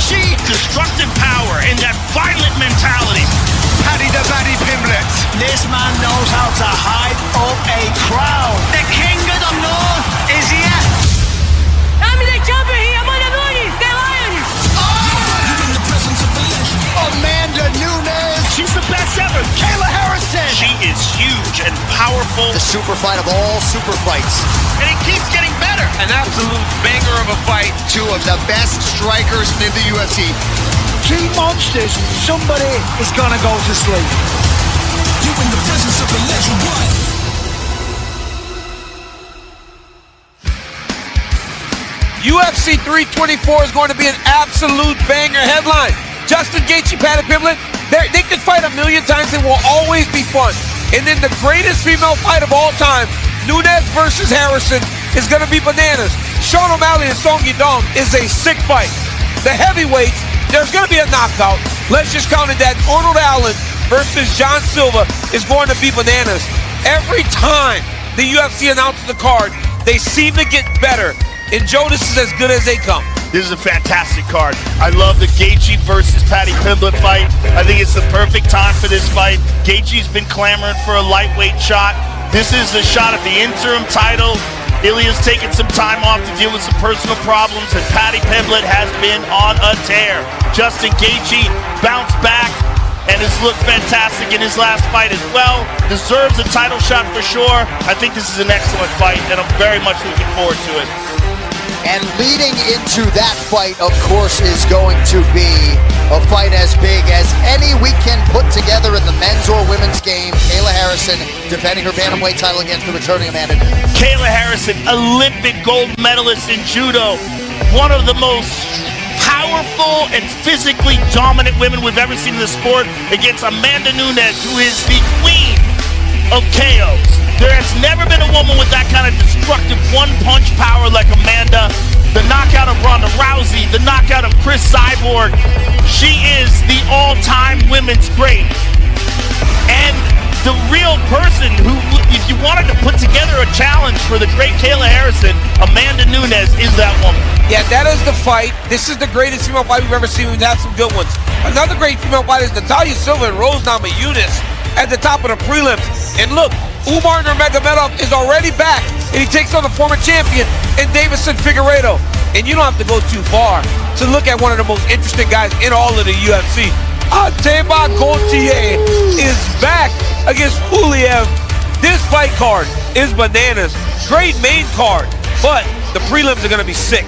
she? Destructive power and that violent mentality. Paddy the Baddy Pimblett. This man knows how to hype up a crowd. The king of the north is here. I'm the champion here. I'm on the Moonies. They're Lions. You're in the presence of the legend. Amanda Nunes. She's the best ever. Kayla Harrison. She is huge and powerful. The super fight of all super fights. And it keeps getting better. An absolute banger of a fight. Two of the best strikers in the UFC. Two monsters. Somebody is gonna go to sleep. You're in the presence of the legend. What? UFC 324 is going to be an absolute banger headline. Justin Gaethje, Paddy Pimblett, they could fight a million times. It will always be fun. And then the greatest female fight of all time, Nunes versus Harrison, is going to be bananas. Sean O'Malley and Song Yadong is a sick fight. The heavyweights, there's going to be a knockout. Let's just count it that Arnold Allen versus John Silva is going to be bananas. Every time the UFC announces the card, they seem to get better. And Joe, this is as good as they come. This is a fantastic card. I love the Gaethje versus Paddy Pimblett fight. I think it's the perfect time for this fight. Gaethje's been clamoring for a lightweight shot. This is a shot at the interim title. Ilya's taken some time off to deal with some personal problems, and Paddy Pimblett has been on a tear. Justin Gaethje bounced back and has looked fantastic in his last fight as well. Deserves a title shot for sure. I think this is an excellent fight, and I'm very much looking forward to it. And leading into that fight, of course, is going to be a fight as big as any we can put together in the men's or women's game. Kayla Harrison defending her bantamweight title against the returning Amanda Nunes. Kayla Harrison, Olympic gold medalist in judo, one of the most powerful and physically dominant women we've ever seen in the sport, against Amanda Nunes, who is the queen of KOs. There has never been a woman with that kind of destructive one-punch power like Amanda. The knockout of Ronda Rousey, the knockout of Chris Cyborg. She is the all-time women's great. And the real person who, if you wanted to put together a challenge for the great Kayla Harrison, Amanda Nunes is that woman. Yeah, that is the fight. This is the greatest female fight we've ever seen. We've had some good ones. Another great female fight is Natalia Silva and Rose Namajunas at the top of the prelims. And look, Umar Nurmagomedov is already back, and he takes on the former champion in Davison Figueiredo. And you don't have to go too far to look at one of the most interesting guys in all of the UFC. Ateba Gauthier is back against Fuliev. This fight card is bananas. Great main card, but the prelims are going to be sick.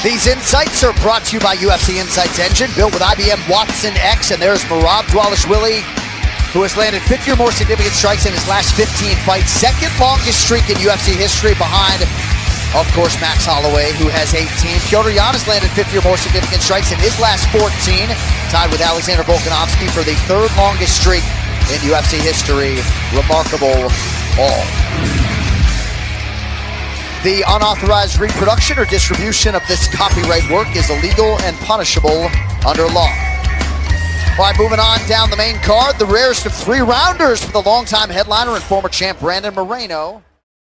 These insights are brought to you by UFC Insights Engine, built with IBM Watson X, and there's Merab Dvalishvili, who has landed 50 or more significant strikes in his last 15 fights, second longest streak in UFC history behind, of course, Max Holloway, who has 18. Petr Yan has landed 50 or more significant strikes in his last 14, tied with Alexander Volkanovski for the third longest streak in UFC history. Remarkable all. The unauthorized reproduction or distribution of this copyright work is illegal and punishable under law. All right, moving on down the main card, the rarest of 3 rounders for the longtime headliner and former champ Brandon Moreno.